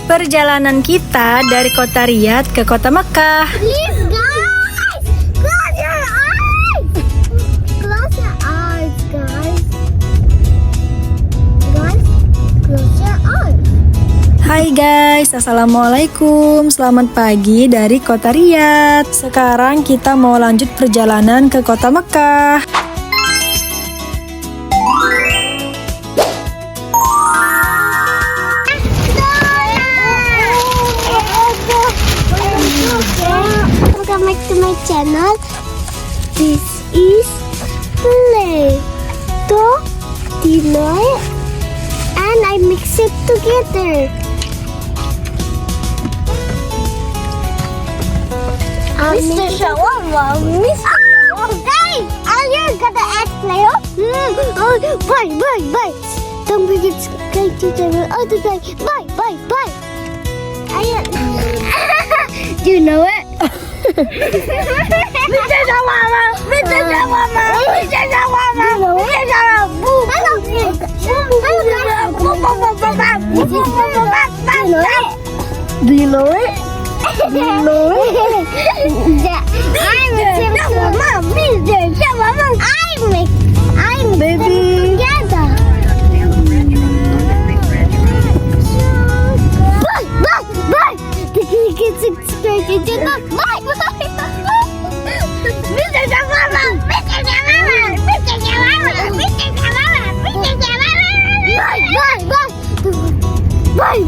perjalanan kita dari kota Riyadh ke kota Mekah. Please guys, close your eyes. Close your eyes, guys. Guys, close your eyes. Hai guys, assalamualaikum. Selamat pagi dari kota Riyadh. Sekarang kita mau lanjut perjalanan ke kota Mekah. Welcome back to my channel. This is Play-Doh, Dinoy, and I mix it together. Mr. Shawarma, Mr. Shawarma. Hey, are you gonna add Play-Doh? Bye. Don't forget to subscribe to the channel all the time. Bye. Do you know it? Mr. Shawarma, Mr. Shawarma, Mr. Shawarma, Mr. Shawarma. Do you know it? Do you know it? I'm Mr. Shawarma, Mr. Shawarma. I'm baby together. Bye. Subscribe to the channel. Bye. Mr. Shawarma, Mr. Shawarma, Mr. Shawarma, Mr. Shawarma, Mr. Shawarma. Bye.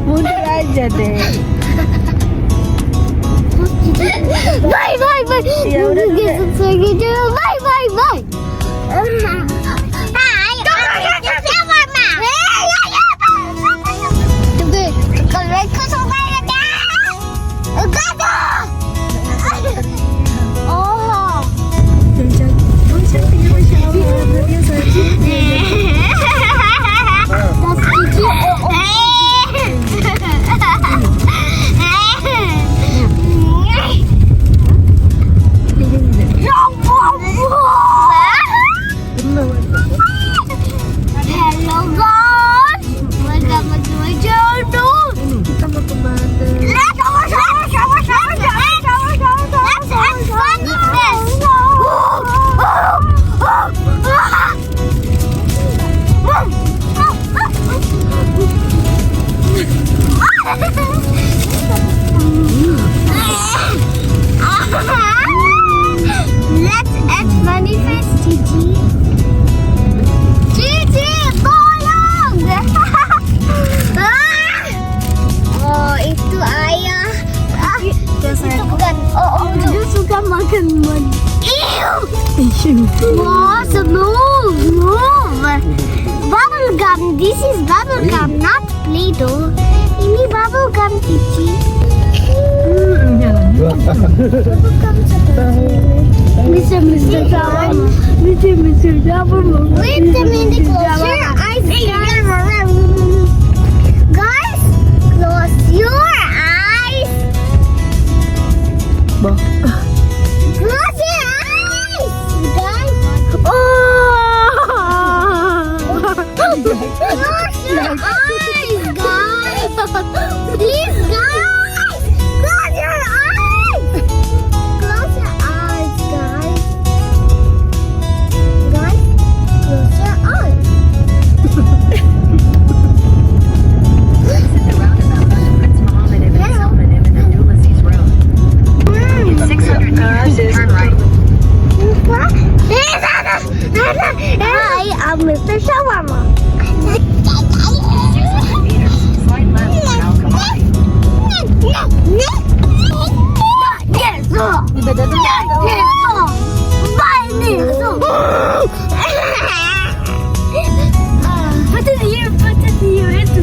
Mundur aja deh. Bye. Ya udah deh. Subscribe to the channel. Bye. Hai, Shawarma. Kalau aku suka ada. Oh. Hello guys, welcome to my channel. Kita mau kemana? Let's have fun with this. Let's add funny face, Gigi. Gigi, tolong! Oh, itu ayah. Itu bukan. Oh, dia suka makan madu. Wah, smooth. Bubble gum. This is bubble gum, not Play-Doh. Ini bubble gum, Gigi. Bubble gum Mr. Shawarma. Mr. Shawarma. Wait a minute, close your eyes, guys. Close your eyes. Close your eyes, guys. Close your eyes, guys. Please, guys. Close your eyes. Close your eyes, guys. Guys, close your eyes. Hi, I'm Mr. Shawarma. Put it here. Itu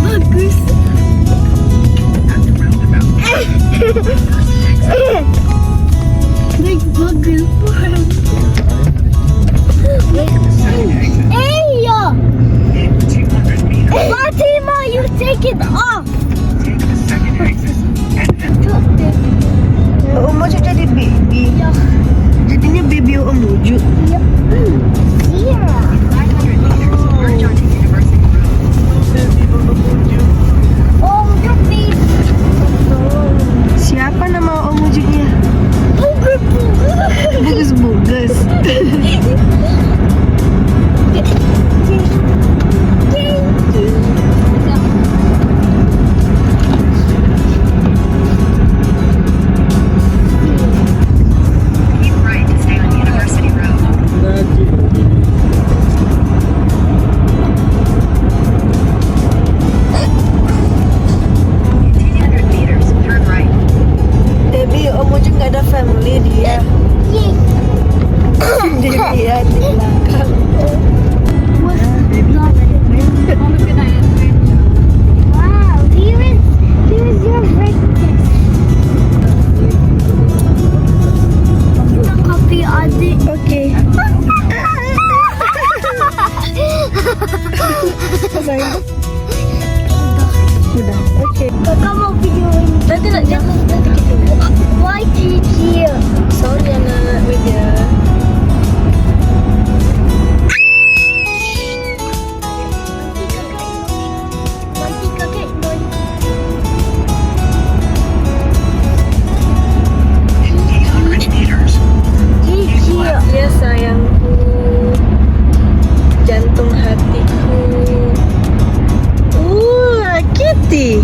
bagus. Fatima, you take it off. Mau jadi baby. Jadinya baby Om Luju. Zero. sayang? Udah, oke. Kakak mau videoin. Nanti jangan nanti gitu. Why Gigi? Sorry anak media. Nanti kakek doin. Gigi. Ya sayangku, jantung hatiku. Kitty.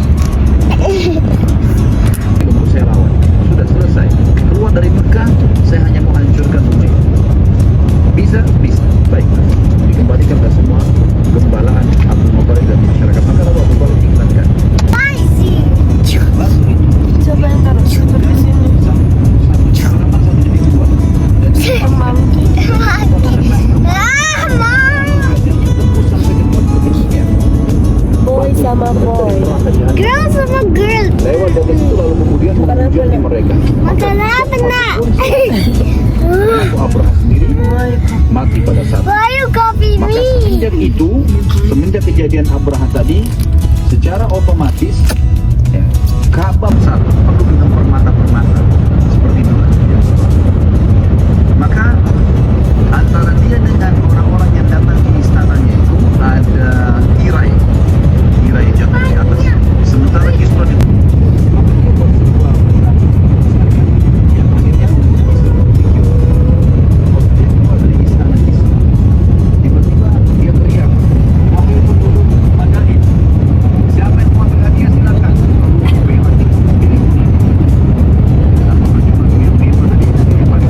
Untuk saya lawan sudah selesai. Keluar dari Mekah, saya hanya mau hancurkan rumah ini. Bisa, baiklah. Dikembalikan ke semua gembalaan Abu Mubarak dan masyarakat. Maka lalu Abu Mubarak iklankan. Spicy. Langsung itu Coba yang taruh seperti sini. halaman satu jadi dua. Dan Monkey. Boy sama boy. Girl sama girl. lewat dari situ lalu kemudian menghujani mereka. Masalah apa nak? Abu Abraham sendiri mati pada saat Why you copy maka me? semenjak kejadian Abraham tadi, secara otomatis ya, Ka'bah satu penuh dengan permata-permata seperti itulah. Ya. Maka antara dia dengan orang-orang yang datang di istananya itu ada tirai yang jatuh di atas. Sementara Kisra itu maka dia buat sebuah yang akhirnya waktu dia keluar dari istana Kisra, tiba-tiba dia teriak, "Wahai penduduk Madain, siapa yang mau berhadiah silakan." Lalu mati pilih kuning. Kenapa cuma pilih mana dia pilih pada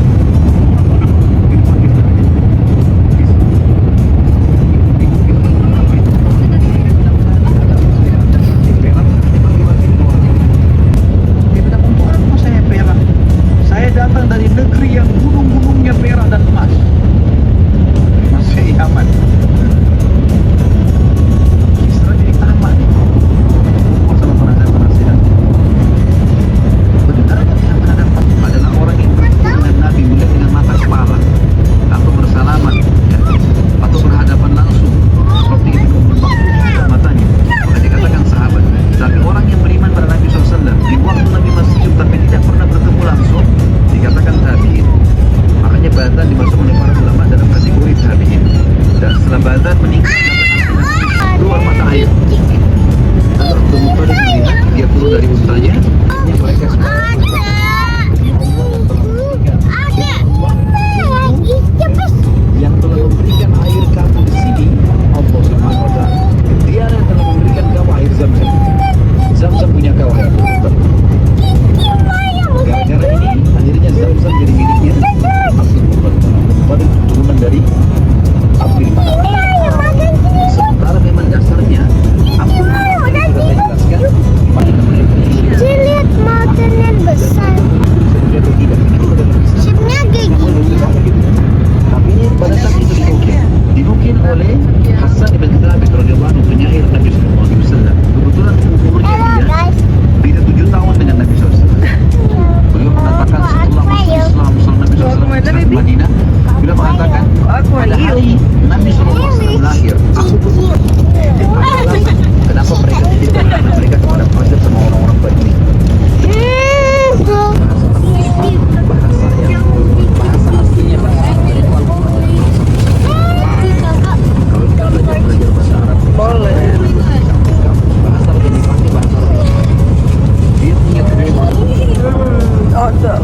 saya datang dari negeri yang gunung-gunungnya perak dan emas. Masih aman. Kisra jadi aman. Sama penasihat-penasihat. Benar yang berhadapan adalah orang yang bertemu dengan Nabi melihat dengan mata kepala atau bersalaman ya, atau berhadapan langsung seperti Ibnu Mas'ud matanya. Maka dikatakan sahabat. Tapi orang yang beriman pada Nabi SAW di waktu Nabi masih hidup tapi tidak pernah bertemu langsung dikatakan tabi'in. Makanya Bazan dimasukkan oleh para ulama dalam kategori tabi'in. Dan setelah Bazan meninggal keluar mata air. Lalu Abdul Muttalib melihat dia keluar dari untanya. Ini mereka semua yang telah memberikan air kamu di sini, Allah Subhanahu wa Ta'ala. Dia yang telah memberikan kamu air Zam-Zam. Zam-Zam punya kau, ya. Gara-gara ini akhirnya Zam-Zam jadi miliknya Abdul Muttalib. Pada turunan dari Abdul Muttalib. Sementara memang dasarnya Abdul Muttalib sudah saya jelaskan pada mereka. Lihat motornya besar. Sudah atau tidak itu adalah Shape-nya kayak gini. tapi ini pada saat itu dinukil oleh Hasan ibn Thabit radhiyallahu anhu, penyair Nabi sallallahu alaihi wasallam. Kebetulan umurnya Hello dia guys. beda 7 tahun dengan Nabi SAW. Beliau mengatakan setelah masuk Islam, setelah Nabi SAW hijrah ke Madinah, beliau mengatakan pada hari Nabi SAW lahir, aku berubah. Kenapa mereka tidak karena mereka kepada pajak sama orang-orang Badui. Bahasa aslinya bahasa dari kalau kita belajar bahasa Arab Boleh. bahasa lebih dipakai bahasa Arab. Dia punya tema Oh, ada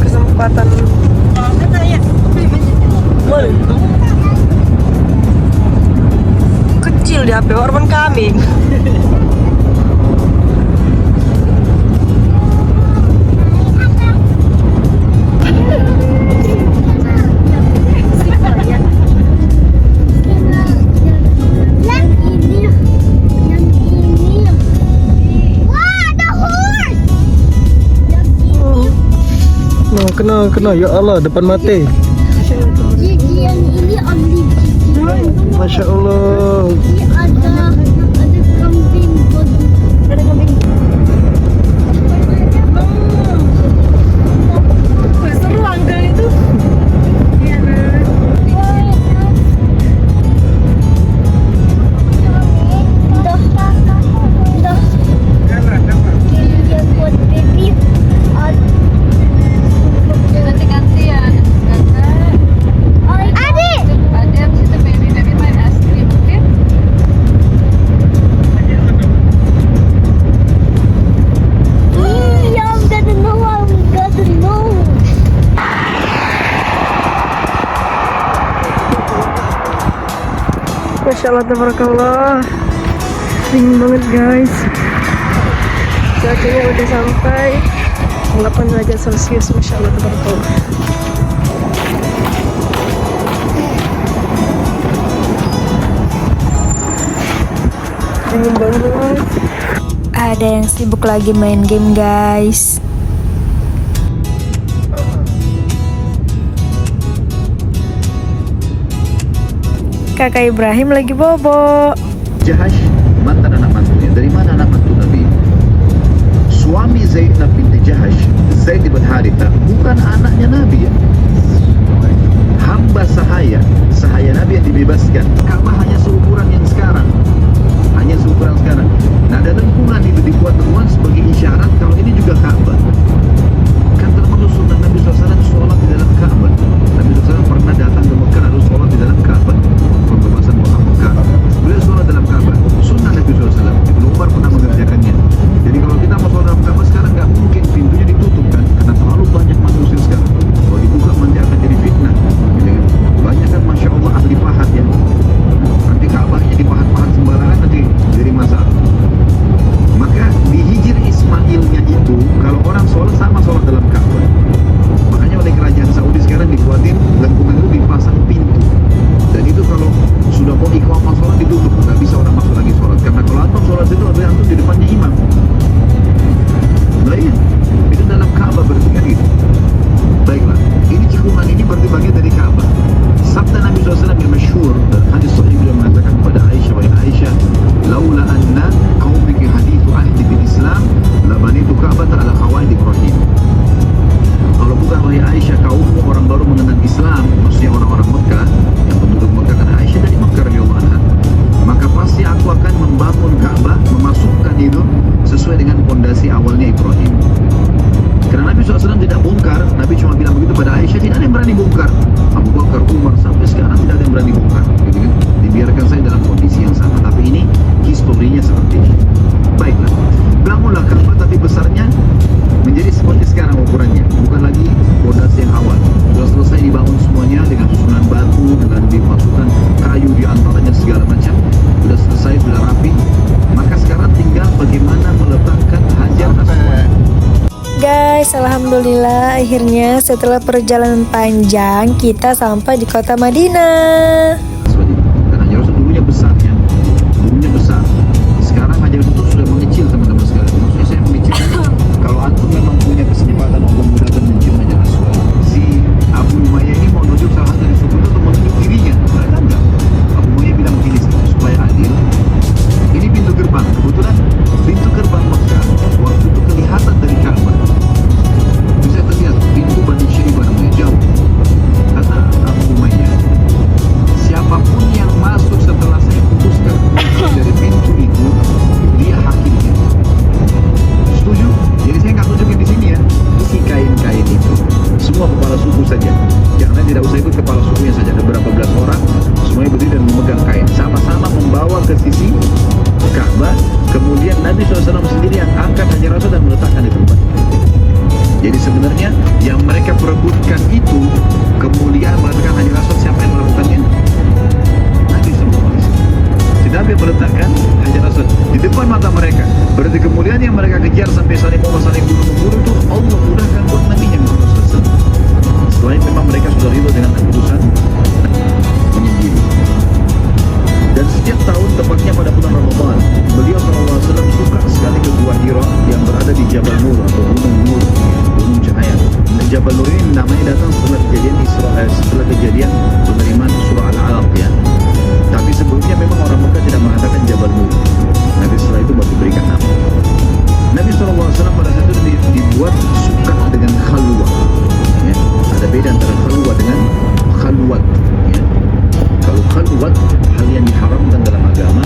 kesempatan. Boleh. Kecil di HP Orban kami. Kena ya Allah depan mata. Gigi yang ini only gigi. Masya Allah. Ini ada kambing body. Ada kambing. Seru angga itu. Iya, nah. Masya Allah, tabarakallah. Dingin banget guys. Cuacanya udah sampai 8 derajat Celcius. Masya Allah, tabarakallah. Dingin banget. Ada yang sibuk lagi main game guys. Kakak Ibrahim lagi bobo. Jahash mantan anak mantunya. Dari mana anak mantu Nabi? Suami Zainab binti Jahash, Zaid bin Haritha, bukan anaknya Nabi ya. Hamba sahaya Nabi yang dibebaskan. Ka'bah hanya seukuran yang sekarang. Hanya seukuran sekarang. Nah, ada lengkungan itu dibuat temuan sebagai isyarat kalau ini juga Ka'bah. Kan termasuk sunnah Nabi SAW sholat di dalam Ka'bah. Nabi SAW pernah datang ke Mekah lalu sholat di dalam Ka'bah. Pembebasan kota Mekah. Beliau sholat dalam Ka'bah. Sunnah Nabi SAW. Ibnu Umar pernah mengerjakannya. Jadi kalau kita mau sholat dalam Ka'bah sekarang nggak mungkin pintunya ditutup kan? Karena terlalu banyak manusia sekarang. Kalau dibuka nanti akan jadi fitnah. Gitu kan? Banyak kan Masya Allah ahli pahat ya. Nanti Ka'bahnya dipahat-pahat sembarangan nanti jadi masalah. Maka di Hijr Ismailnya itu kalau orang sholat sama sholat dalam Ka'bah. Makanya oleh kerajaan Saudi sekarang dibuatin lengkungan itu dipasang pintu. Dan itu kalau sudah mau iqamah sholat ditutup, nggak bisa orang masuk lagi sholat. Karena kalau antum sholat itu lebih antum di depannya imam. Nah iya, itu dalam Ka'bah berarti kan gitu. Baiklah, ini cikungan ini berarti bagian dari Ka'bah. Sabda Nabi SAW yang masyhur dan hadis sahih beliau mengatakan kepada Aisyah, wahai Aisyah, laula anna qaumiki hadithu ahdi bil Islam la banitu Ka'bah ala qawaid Ibrahim. Kalau bukan wahai Aisyah kaummu orang baru mengenal Islam, maksudnya orang-orang Mekah yang penduduk Mekah, karena Aisyah dari Mekah radhiyallahu anha, maka pasti aku akan membangun Ka'bah, memasukkan itu sesuai dengan fondasi awalnya Ibrahim. Karena Nabi SAW tidak bongkar, Nabi cuma bilang begitu pada Aisyah, tidak ada yang berani bongkar. Abu Bakar, Umar, sampai sekarang tidak ada yang berani bongkar, gitu kan? Dibiarkan saya dalam kondisi yang sama, tapi ini historinya seperti ini. Baiklah, bangunlah Ka'bah tapi besarnya menjadi seperti sekarang ukurannya, bukan lagi fondasi yang awal. Sudah selesai dibangun semuanya dengan susunan batu, dengan dimasukkan kayu di antaranya segala macam. Sudah selesai, sudah rapi. Maka sekarang tinggal bagaimana meletakkan Hajar Aswad. Guys, alhamdulillah akhirnya setelah perjalanan panjang kita sampai di kota Madinah. Dan Hajar Aswad dulunya besar ya, dulunya besar. Sekarang Hajar Aswad sudah mengecil teman-teman sekalian. Maksudnya saya mengecilkan kalau antum memang punya kesempatan untuk memudahkan mencium Hajar Aswad. Si Abu Umayyah ini mau nunjuk salah satu dari suku itu atau menunjuk dirinya? Mereka enggak. Abu Umayyah bilang begini supaya adil. Ini pintu gerbang. Kebetulan pintu gerbang Mekah waktu itu kelihatan dari Ka'bah. Bisa terlihat pintu Bani Syaibah namanya jauh. Kata Abu Umayyah, siapapun yang masuk setelah saya putuskan dari pintu itu, dia hakimnya. Setuju? Jadi saya nggak tunjukin di sini ya. Isi kain-kain itu semua kepala suku saja. Jangan tidak usah ikut kepala sukunya saja. Ada berapa belas orang, semuanya berdiri dan memegang kain. Sama-sama membawa ke sisi Ka'bah. Kemudian Nabi SAW sendiri yang angkat Hajar Aswad dan meletakkan di tempat. Jadi sebenarnya yang mereka perebutkan itu kemuliaan meletakkan Hajar Aswad, siapa yang melakukannya? Nabi SAW. Si Nabi meletakkan Hajar Aswad di depan mata mereka. Berarti kemuliaan yang mereka kejar sampai saling bunuh-membunuh itu Allah mudahkan buat Nabi yang SAW. Selain memang mereka sudah ridho dengan keputusan menyendiri. Dan setiap tahun tepatnya pada bulan Ramadan, beliau SAW suka sekali ke Gua Hira yang berada di Jabal Nur atau Gunung Nur, Gunung Cahaya. Jabal Nur ini namanya datang setelah kejadian penerimaan surah Al-Alaq ya. Tapi sebelumnya memang orang Mekah tidak mengatakan Jabal Nur. Nabi setelah itu baru diberikan nama. Nabi SAW pada saat itu dibuat suka dengan khalwah. Ya. Ada beda antara khalwah dengan khalwat. Ya. Kalau khalwat, hal yang diharamkan dalam agama,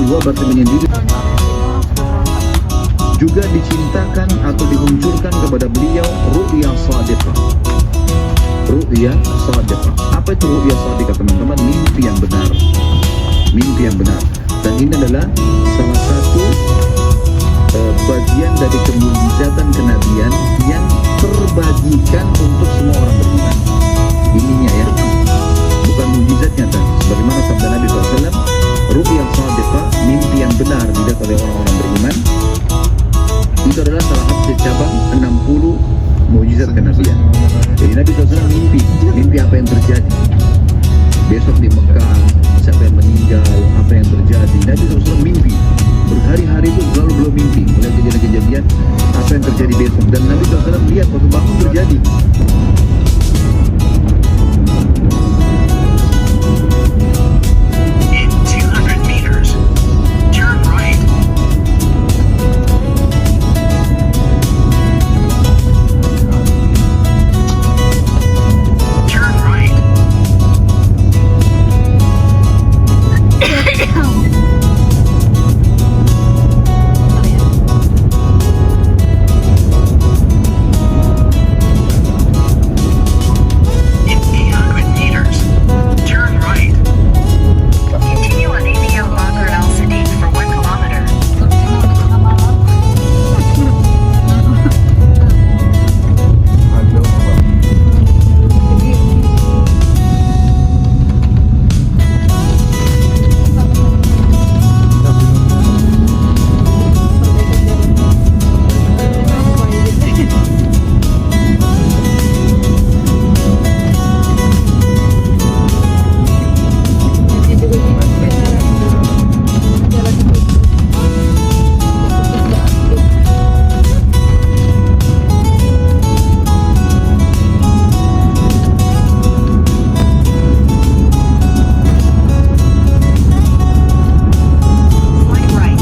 kedua berarti menyendiri. Juga dicintakan atau dimunculkan kepada beliau ru'ya shadiqah. Ru'ya shadiqah. Apa itu ru'ya shadiqah, teman-teman? Mimpi yang benar. Mimpi yang benar. Dan ini adalah salah satu bagian dari kemujizatan kenabian yang terbagikan untuk semua orang beriman. Ininya ya, bukan mujizatnya kan. Sebagaimana sabda Nabi SAW, ru'ya shadiqah, mimpi yang benar dilihat oleh orang-orang beriman. Itu adalah salah satu cabang 60 mukjizat kenabian. Jadi Nabi SAW mimpi apa yang terjadi besok di Mekah, siapa yang meninggal, apa yang terjadi. Nabi SAW mimpi berhari-hari itu selalu belum mimpi, mulai kejadian-kejadian apa yang terjadi besok. Dan Nabi SAW lihat waktu bangun terjadi. In 200 meters, turn right. Turn right. In 800 meters, turn right. Continue on ABL Bakr Al Sadiq for 1 kilometer. Slide right.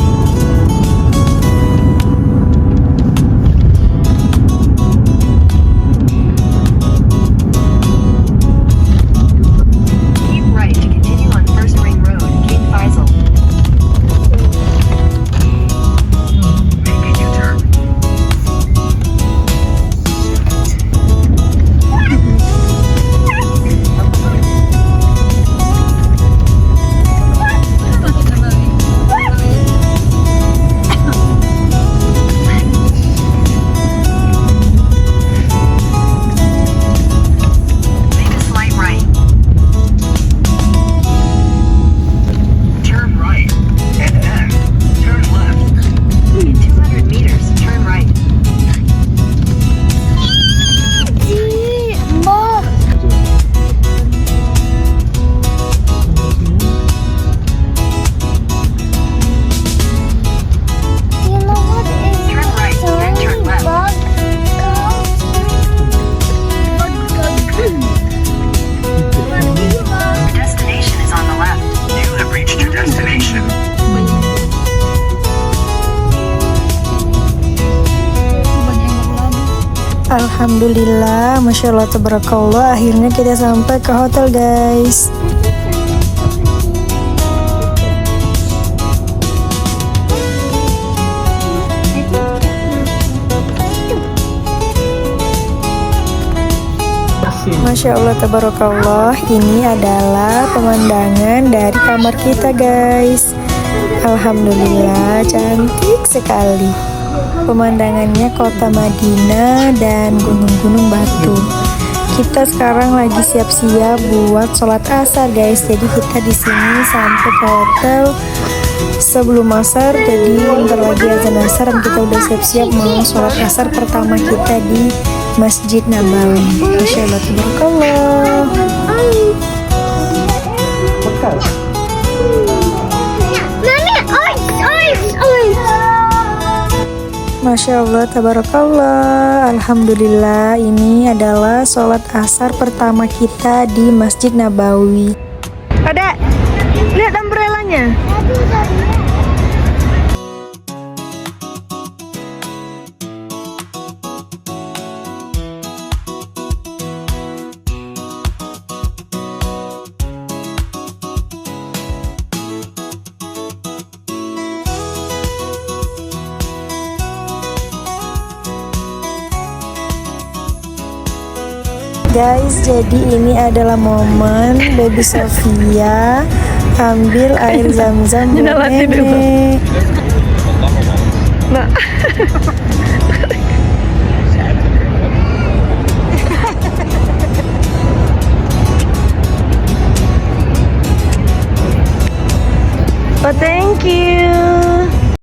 Keep right to continue on First Ring Road, King Faisal. Make a U-turn. Make a slight right. Turn right. And then turn left. In 200 meters, turn right. Mom. You know what is Turn right, then turn left. The destination is on the left. You have reached your destination. Alhamdulillah, Masya Allah, tabarakallah, akhirnya kita sampai ke hotel guys. Masya Allah, tabarakallah, ini adalah pemandangan dari kamar kita guys. Alhamdulillah, cantik sekali. Pemandangannya kota Madinah dan gunung-gunung batu. Kita sekarang lagi siap-siap buat sholat asar guys. Jadi kita di sini sampai ke hotel sebelum asar. Jadi bentar lagi azan asar dan kita udah siap-siap mau sholat asar pertama kita di Masjid Nabawi. Masya Allah, tabarakallah. Mami, orange. Masya Allah, tabarakallah. Alhamdulillah, ini adalah sholat asar pertama kita di Masjid Nabawi. Ada, lihat umbrellanya. Guys, jadi ini adalah momen Baby Sofia ambil air zam-zam buat nenek. Oh, thank you.